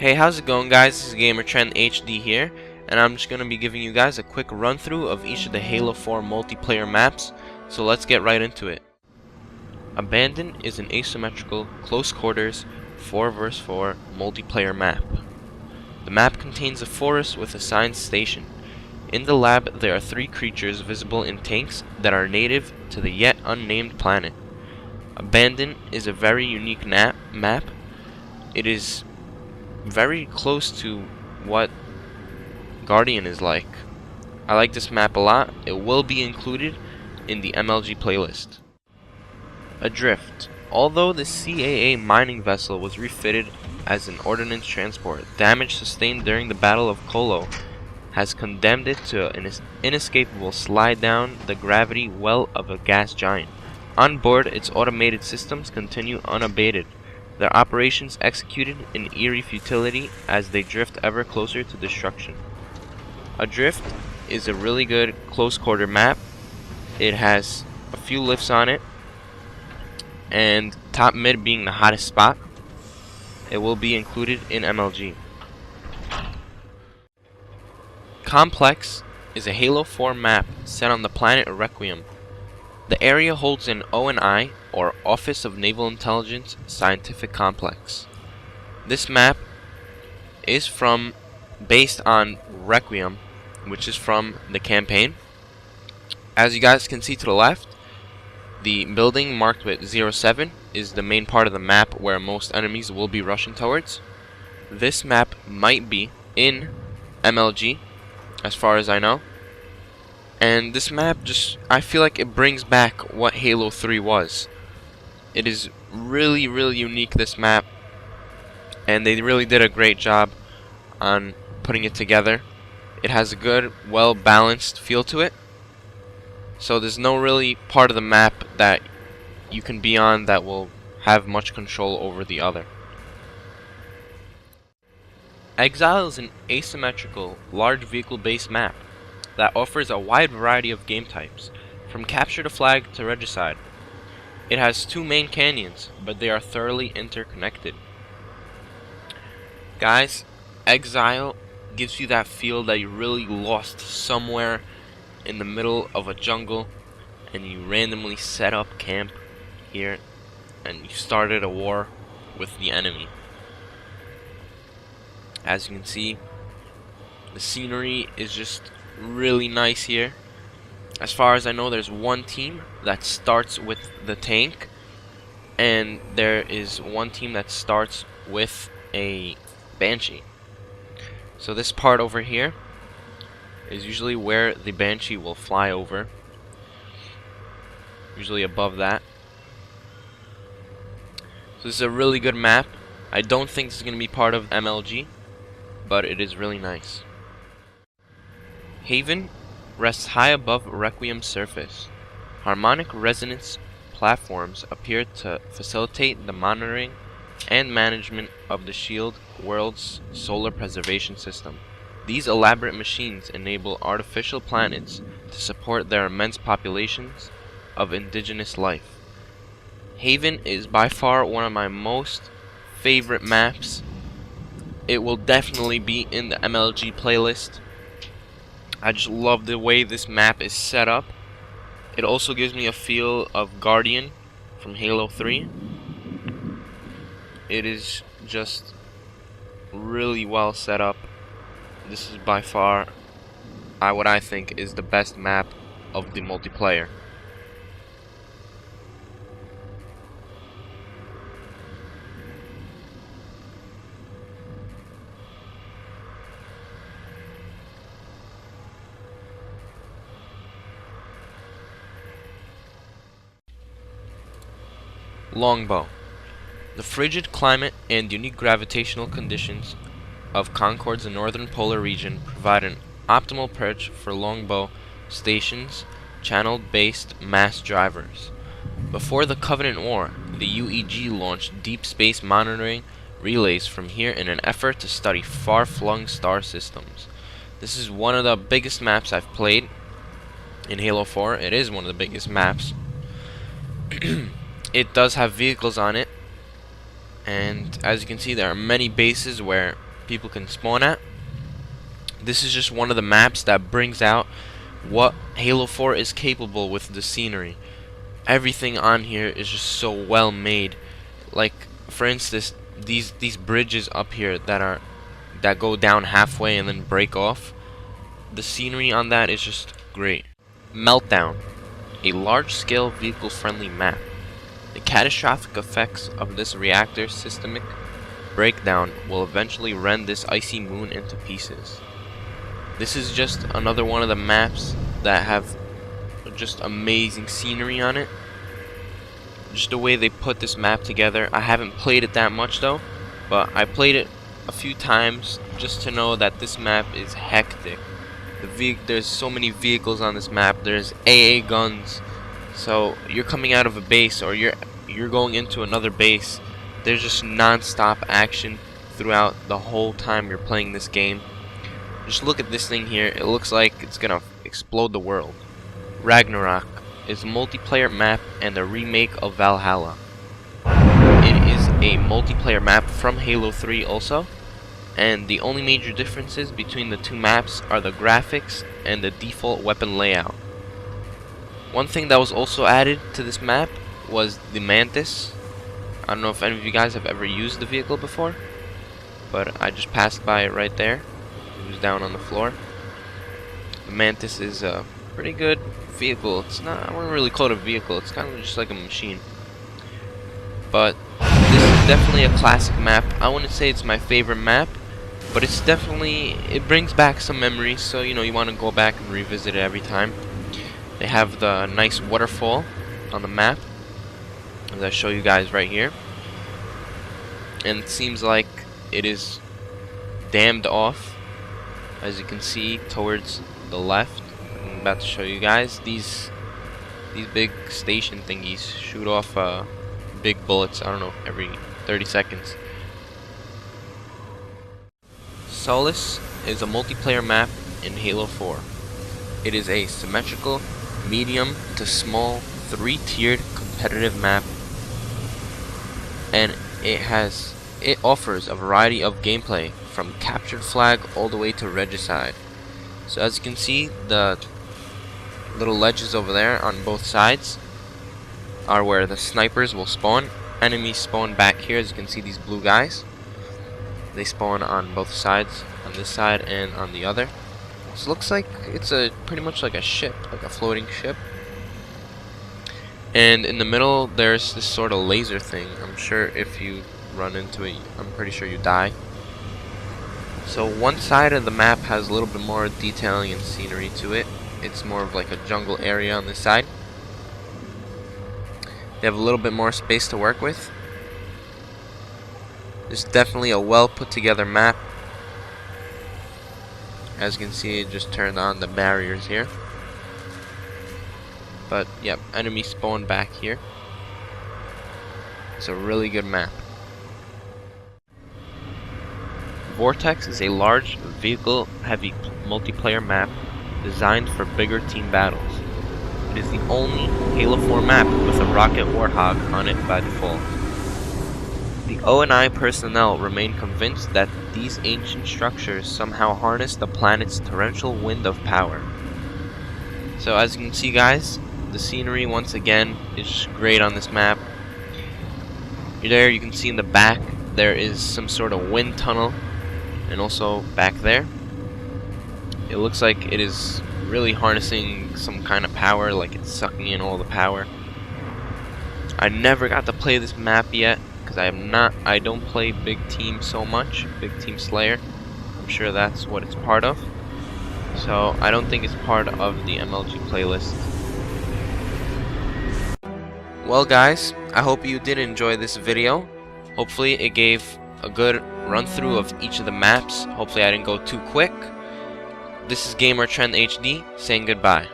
Hey, how's it going, guys? This is GamerTrend HD here, and I'm just going to be giving you guys a quick run through of each of the Halo 4 multiplayer maps, so let's get right into it. Abandon is an asymmetrical, close quarters, 4 vs 4 multiplayer map. The map contains a forest with a science station. In the lab, there are 3 creatures visible in tanks that are native to the yet unnamed planet. Abandon is a very unique map. It is very close to what Guardian is like. I like this map a lot. It will be included in the MLG playlist. Adrift. Although the CAA mining vessel was refitted as an ordnance transport, damage sustained during the Battle of Colo has condemned it to an inescapable slide down the gravity well of a gas giant. On board, its automated systems continue unabated, their operations executed in eerie futility as they drift ever closer to destruction. Adrift is a really good close quarter map. It has a few lifts on it, and top mid being the hottest spot. It will be included in MLG. Complex is a Halo 4 map set on the planet Requiem. The area holds an O&I, or Office of Naval Intelligence, scientific complex. This map is based on Requiem, which is from the campaign. As you guys can see to the left, the building marked with 07 is the main part of the map where most enemies will be rushing towards. This map might be in MLG, as far as I know. And this map I feel like it brings back what Halo 3 was. It is really unique, this map, and they really did a great job on putting it together. It has a good, well balanced feel to it, so there's no really part of the map that you can be on that will have much control over the other. Exile is an asymmetrical, large vehicle based map that offers a wide variety of game types, from capture the flag to regicide. It has 2 main canyons, but they are thoroughly interconnected. Guys, Exile gives you that feel that you're really lost somewhere in the middle of a jungle, and you randomly set up camp here, and you started a war with the enemy. As you can see, the scenery is just really nice here. As far as I know, there's one team that starts with the tank, and there is one team that starts with a Banshee. So this part over here is usually where the Banshee will fly over, usually above that. So this is a really good map. I don't think this is going to be part of MLG, but it is really nice. Haven rests high above Requiem's surface. Harmonic resonance platforms appear to facilitate the monitoring and management of the SHIELD world's solar preservation system. These elaborate machines enable artificial planets to support their immense populations of indigenous life. Haven is by far one of my most favorite maps. It will definitely be in the MLG playlist. I just love the way this map is set up. It also gives me a feel of Guardian from Halo 3. It is just really well set up. This is by far what I think is the best map of the multiplayer. Longbow. The frigid climate and unique gravitational conditions of Concord's northern polar region provide an optimal perch for longbow stations, channel-based mass drivers. Before the Covenant War, the UEG launched deep space monitoring relays from here in an effort to study far-flung star systems. This is one of the biggest maps I've played in Halo 4. It is one of the biggest maps. It does have vehicles on it, and as you can see, there are many bases where people can spawn at. This is just one of the maps that brings out what Halo 4 is capable with the scenery. Everything on here is just so well made. Like, for instance, these bridges up here that go down halfway and then break off. The scenery on that is just great. Meltdown, a large-scale vehicle-friendly map. The catastrophic effects of this reactor systemic breakdown will eventually rend this icy moon into pieces. This is just another one of the maps that have just amazing scenery on it. Just the way they put this map together. I haven't played it that much though, but I played it a few times just to know that this map is hectic. There's so many vehicles on this map. There's AA guns, so you're coming out of a base or you're going into another base. There's just non-stop action throughout the whole time you're playing this game. Just look at this thing here. It looks like it's gonna explode the world. Ragnarok is a multiplayer map and a remake of Valhalla. It is a multiplayer map from Halo 3 also, and the only major differences between the two maps are the graphics and the default weapon layout. One thing that was also added to this map was the Mantis. I don't know if any of you guys have ever used the vehicle before, but I just passed by it right there. It was down on the floor. The Mantis is a pretty good vehicle. It's not, I wouldn't really call it a vehicle, it's kind of just like a machine. But this is definitely a classic map. I wouldn't say it's my favorite map, but it's definitely, it brings back some memories, so you know, you want to go back and revisit it every time. They have the nice waterfall on the map, as I show you guys right here. And it seems like it is dammed off, as you can see towards the left. I'm about to show you guys. These big station thingies shoot off big bullets, I don't know, every 30 seconds. Solace is a multiplayer map in Halo 4. It is a symmetrical, medium to small, 3-tiered competitive map, and it offers a variety of gameplay from captured flag all the way to regicide. So as you can see, the little ledges over there on both sides are where the snipers will spawn. Enemies spawn back here. As you can see, these blue guys, they spawn on both sides, on this side and on the other. So it looks like it's pretty much like a ship, like a floating ship. And in the middle there's this sort of laser thing. I'm sure if you run into it, I'm pretty sure you die. So one side of the map has a little bit more detailing and scenery to it. It's more of like a jungle area on this side. They have a little bit more space to work with. It's definitely a well put together map. As you can see, it just turned on the barriers here. But yep, enemies spawn back here. It's a really good map. Vortex is a large vehicle heavy multiplayer map designed for bigger team battles. It is the only Halo 4 map with a rocket warthog on it by default. The O&I personnel remain convinced that these ancient structures somehow harness the planet's torrential wind of power. So as you can see, guys, the scenery once again is just great on this map. There you can see in the back there is some sort of wind tunnel, and also back there it looks like it is really harnessing some kind of power, like it's sucking in all the power. I never got to play this map yet because I don't play Big Team so much, Big Team Slayer. I'm sure that's what it's part of, so I don't think it's part of the MLG playlist. Well guys, I hope you did enjoy this video. Hopefully it gave a good run through of each of the maps. Hopefully I didn't go too quick. This is Gamer Trend HD saying goodbye.